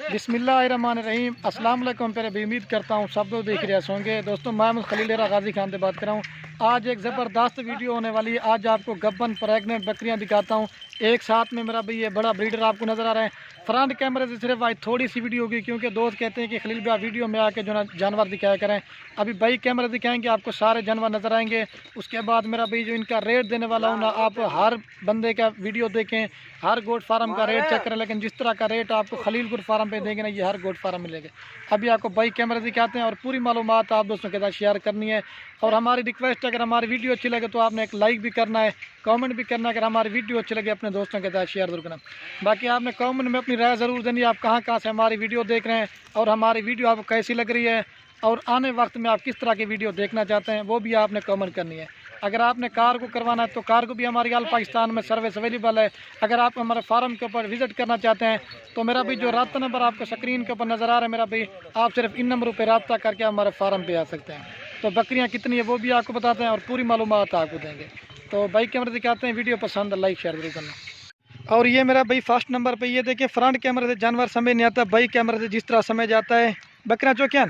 बिस्मिल्लाहिर्रहमानिर्रहीम। अस्सलाम वालेकुम। फिर भी उम्मीद करता हूँ सब लोग देख रहे होंगे। दोस्तों मैं खलील गाजी खान से बात कर रहा हूँ। आज एक ज़बरदस्त वीडियो होने वाली है। आज आपको गब्बन प्रेगनेंट बकरियाँ दिखाता हूँ। एक साथ में मेरा भाई ये बड़ा ब्रीडर आपको नज़र आ रहा है। फ्रंट कैमरे से सिर्फ आज थोड़ी सी वीडियो होगी, क्योंकि दोस्त कहते हैं कि खलील भाई वीडियो में आके जो ना जानवर दिखाया करें। अभी भाई कैमरे दिखाएंगे, आपको सारे जानवर नज़र आएंगे। उसके बाद मेरा भाई जो इनका रेट देने वाला हूँ ना, आप हर बंदे का वीडियो देखें, हर गोट फार्म का रेट चेक करें। लेकिन जिस तरह का रेट आपको खलील गोट फार्म पे देंगे ना, ये हर गोट फार्म मिलेगा। अभी आपको भाई कैमरे दिखाते हैं और पूरी मालूमात आप दोस्तों के साथ शेयर करनी है। और हमारी रिक्वेस्ट है, अगर हमारी वीडियो अच्छी लगे तो आपने एक लाइक भी करना है, कमेंट भी करना है। अगर हमारी वीडियो अच्छी लगे अपने दोस्तों के साथ शेयर जरूर करना। बाकी आपने कमेंट में अपनी राय ज़रूर देनी है, आप कहाँ से हमारी वीडियो देख रहे हैं और हमारी वीडियो आपको कैसी लग रही है, और आने वक्त में आप किस तरह की वीडियो देखना चाहते हैं वो भी आपने कमेंट करनी है। अगर आपने कार को करवाना है तो कार को भी हमारी ऑल पाकिस्तान में सर्विस अवेलेबल है। अगर आप हमारे फार्म के ऊपर विज़िट करना चाहते हैं तो मेरा भी जो रब्ता नंबर आपको स्क्रीन के ऊपर नज़र आ रहा है, मेरा भी आप सिर्फ इन नंबरों पर रब्ता करके हमारे फार्म पे आ सकते हैं। तो बकरियां कितनी है वो भी आपको बताते हैं और पूरी मालूमात आपको देंगे। तो भाई कैमरे दिखाते हैं, वीडियो पसंद लाइक शेयर जरूर करना। और ये मेरा भाई फर्स्ट नंबर पे ये देखिए, फ्रंट कैमरे से जानवर समझ नहीं आता, भाई कैमरे से जिस तरह समझ आता है। बकरियां चौकियां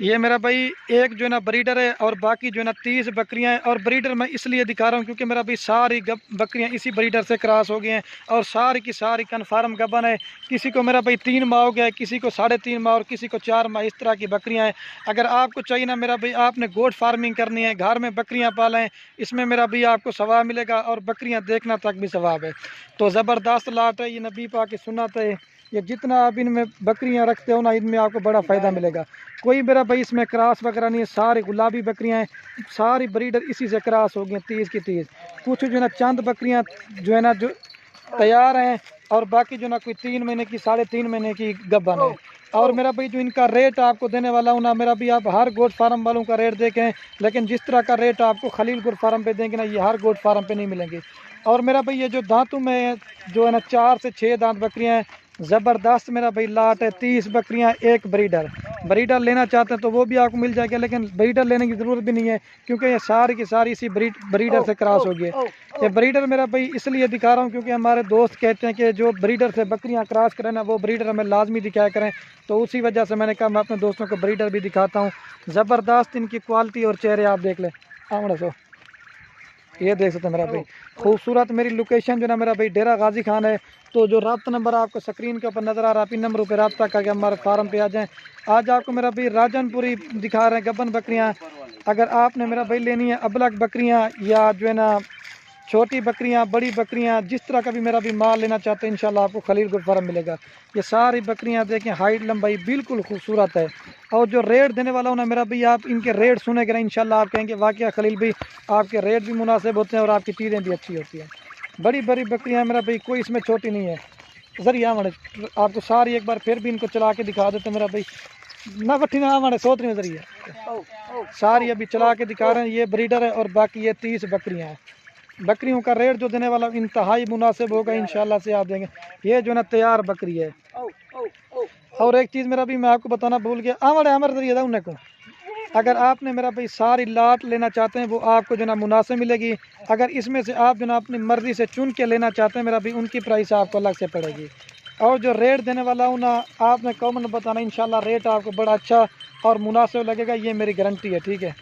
ये मेरा भाई एक जो है ना ब्रीडर है और बाकी जो है ना 30 बकरियां हैं। और ब्रीडर मैं इसलिए दिखा रहा हूँ क्योंकि मेरा भाई सारी बकरियां इसी ब्रीडर से क्रॉस हो गई हैं और सारी की सारी कन्फर्म गबन है। किसी को मेरा भाई 3 माह हो गया है, किसी को 3.5 माह और किसी को 4 माह, इस तरह की बकरियां हैं। अगर आपको चाहिए ना मेरा भाई, आपने गोट फार्मिंग करनी है, घर में बकरियाँ पालें, इसमें मेरा भाई आपको सवाब मिलेगा और बकरियाँ देखना तक भी सवाब है। तो ज़बरदस्त लाट है, ये नबी पाक की सुन्नत है। ये जितना आप इनमें बकरियां रखते हो ना, इनमें आपको बड़ा फ़ायदा मिलेगा। कोई मेरा भाई इसमें क्रॉस वगैरह नहीं है, सारी गुलाबी बकरियां हैं, सारी ब्रीडर इसी से क्रॉस हो गई हैं 30 की 30। कुछ जो है ना चंद बकरियां जो है ना जो तैयार हैं और बाकी जो ना कोई 3 महीने की 3.5 महीने की गब्बन है। और मेरा भाई जो इनका रेट आपको देने वाला हूँ ना, मेरा भी आप हर गोट फार्म वालों का रेट देखें, लेकिन जिस तरह का रेट आपको खलील गोट फार्म पे देंगे ना, ये हर गोट फार्म पे नहीं मिलेंगे। और मेरा भाई ये जो दांतों में जो है ना 4 से 6 दांत बकरियाँ हैं, ज़बरदस्त मेरा भाई लाट है। 30 बकरियां, एक ब्रीडर लेना चाहते हैं तो वो भी आपको मिल जाएगा, लेकिन ब्रीडर लेने की ज़रूरत भी नहीं है क्योंकि ये सारी की सारी इसी ब्रीडर से क्रॉस हो गई है। ये ब्रीडर मेरा भाई इसलिए दिखा रहा हूँ क्योंकि हमारे दोस्त कहते हैं कि जो ब्रीडर से बकरियां क्रॉस करें ना, वो ब्रीडर हमें लाजमी दिखाया करें। तो उसी वजह से मैंने कहा मैं अपने दोस्तों को ब्रीडर भी दिखाता हूँ। ज़बरदस्त इनकी क्वालिटी और चेहरे आप देख लें। ये देख सकते हैं मेरा भाई खूबसूरत। मेरी लोकेशन जो ना मेरा भाई डेरा गाजी खान है। तो जो रब्ता नंबर आपको स्क्रीन के ऊपर नज़र आ रहा है, आप इन नंबरों पर रब्ता करके हमारे फार्म पे आ जाएं। आज आपको मेरा भाई राजनपुरी दिखा रहे हैं गब्बन बकरियां। अगर आपने मेरा भाई लेनी है अबलग बकरियां या जो है ना छोटी बकरियां, बड़ी बकरियां, जिस तरह का भी मेरा भी माल लेना चाहते हैं इंशाल्लाह आपको खलील गोट फार्म मिलेगा। ये सारी बकरियां देखें, हाइट लंबाई बिल्कुल खूबसूरत है। और जो रेट देने वाला हूँ ना मेरा भाई, आप इनके रेट सुनेंगे ना इंशाल्लाह आप कहेंगे वाकई खलील भाई आपके रेट भी मुनासिब होते हैं और आपकी चीज़ें भी अच्छी होती हैं। बड़ी बड़ी बकरियाँ मेरा भाई, कोई इसमें छोटी नहीं है। जरिए मैंने आपको सारी एक बार फिर भी इनको चला के दिखा देते मेरा भाई ना, बट्टी ना हमारे सोच नहीं जरिए सारी अभी चला के दिखा रहे हैं। ये ब्रीडर है और बाकी ये 30 बकरियाँ हैं। बकरियों का रेट जो देने वाला इंतहाई मुनासिब होगा इंशाल्लाह से आप देंगे। ये जो ना तैयार बकरी है। और एक चीज़ मेरा भी मैं आपको बताना भूल गया, हमारे जरिए था उन्हें को, अगर आपने मेरा भाई सारी लाट लेना चाहते हैं वो आपको जो ना मुनासिब मिलेगी। अगर इसमें से आप जो ना अपनी मर्ज़ी से चुन के लेना चाहते हैं मेरा भाई, उनकी प्राइस आपको अलग से पड़ेगी। और जो रेट देने वाला हूँ ना, आपने कमेंट बताना, इंशाल्लाह रेट आपको बड़ा अच्छा और मुनासिब लगेगा, ये मेरी गारंटी है, ठीक है।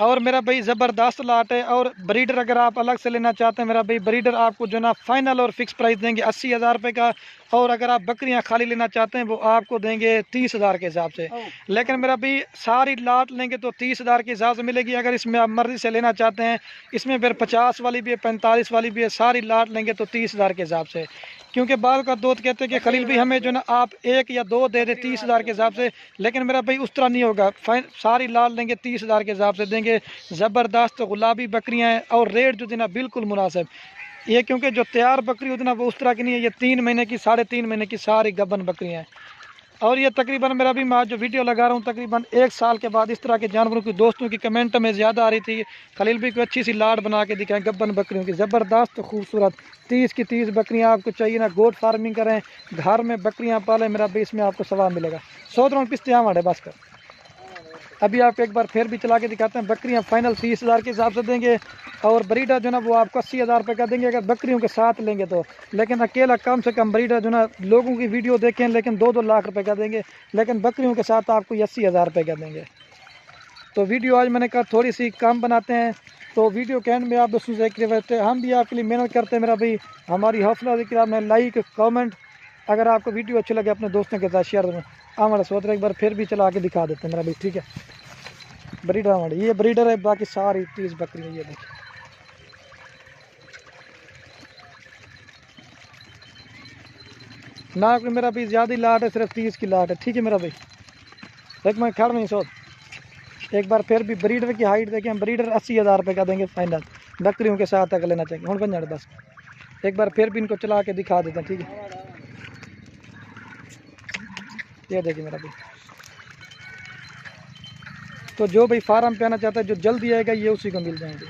और मेरा भाई ज़बरदस्त लाट है। और ब्रीडर अगर आप अलग से लेना चाहते हैं मेरा भाई, ब्रीडर आपको जो ना फाइनल और फिक्स प्राइस देंगे 80,000 रुपये का। और अगर आप बकरियां खाली लेना चाहते हैं वो आपको देंगे 30,000 के हिसाब से। लेकिन मेरा भाई सारी लाट लेंगे तो 30,000 के हिसाब से मिलेगी। अगर इसमें आप मर्ज़ी से लेना चाहते हैं, इसमें फिर 50 वाली भी है, 45 वाली भी है, सारी लाट लेंगे तो 30,000 के हिसाब से। क्योंकि बाल का दोस्त कहते हैं कि खलील भाई हमें जो ना आप 1 या 2 दे दे 30,000 के हिसाब से, लेकिन मेरा भाई उस तरह नहीं होगा। सारी लाल लेंगे 30,000 के हिसाब से देंगे। ज़बरदस्त गुलाबी बकरियां हैं और रेट जो देना बिल्कुल मुनासिब। ये क्योंकि जो तैयार बकरी होती है ना वो उस तरह की नहीं है, ये 3 महीने की 3.5 महीने की सारी गब्बन बकरियां हैं। और ये तकरीबन मेरा भी मैं आज जो वीडियो लगा रहा हूँ तकरीबन 1 साल के बाद इस तरह के जानवरों की दोस्तों की कमेंट में ज़्यादा आ रही थी, खलील भाई को अच्छी सी लाट बना के दिखाएं गब्बन बकरियों की। ज़बरदस्त खूबसूरत 30 की 30 बकरियां आपको चाहिए ना, गोट फार्मिंग करें, घर में बकरियां पालें, मेरा भाई इसमें आपको सवाब मिलेगा। 100 पिस्ते हमारे बस कर अभी आप एक बार फिर भी चला के दिखाते हैं। बकरियां फाइनल 30,000 के हिसाब से देंगे और ब्रीडर जो ना वो आपको 80,000 रुपये का देंगे अगर बकरियों के साथ लेंगे तो। लेकिन अकेला कम से कम ब्रीडर जो ना लोगों की वीडियो देखें लेकिन 2-2 लाख रुपये का देंगे, लेकिन बकरियों के साथ आपको 80,000 रुपये का देंगे। तो वीडियो आज मैंने कहा थोड़ी सी कम बनाते हैं, तो वीडियो के एंड में आप दोस्तों से एक हम भी आपके लिए मेहनत करते हैं मेरा भाई। हमारी हौसला देखिए आपने लाइक कमेंट, अगर आपको वीडियो अच्छी लगे अपने दोस्तों के साथ शेयर करें। हमारा सोच रहे एक बार फिर भी चला के दिखा देते हैं मेरा भाई, ठीक है। ब्रीडर हमारे ये ब्रीडर है, बाकी सारी 30 बकरी है ये देखिए। ना कोई मेरा भाई ज़्यादा लाट है, सिर्फ 30 की लाट है, ठीक है मेरा भाई। एक मैं खड़ नहीं सोच, एक बार फिर भी ब्रीडर की हाइट देखें, ब्रीडर 80,000 रुपये का देंगे फाइनल, बकरियों के साथ अगर लेना चाहिए। हूँ पंजा बस एक बार फिर भी इनको चला के दिखा देते हैं, ठीक है। ये देखिए मेरा भाई। तो जो भाई फार्म पे आना चाहता है, जो जल्दी आएगा ये उसी को मिल जाएंगे।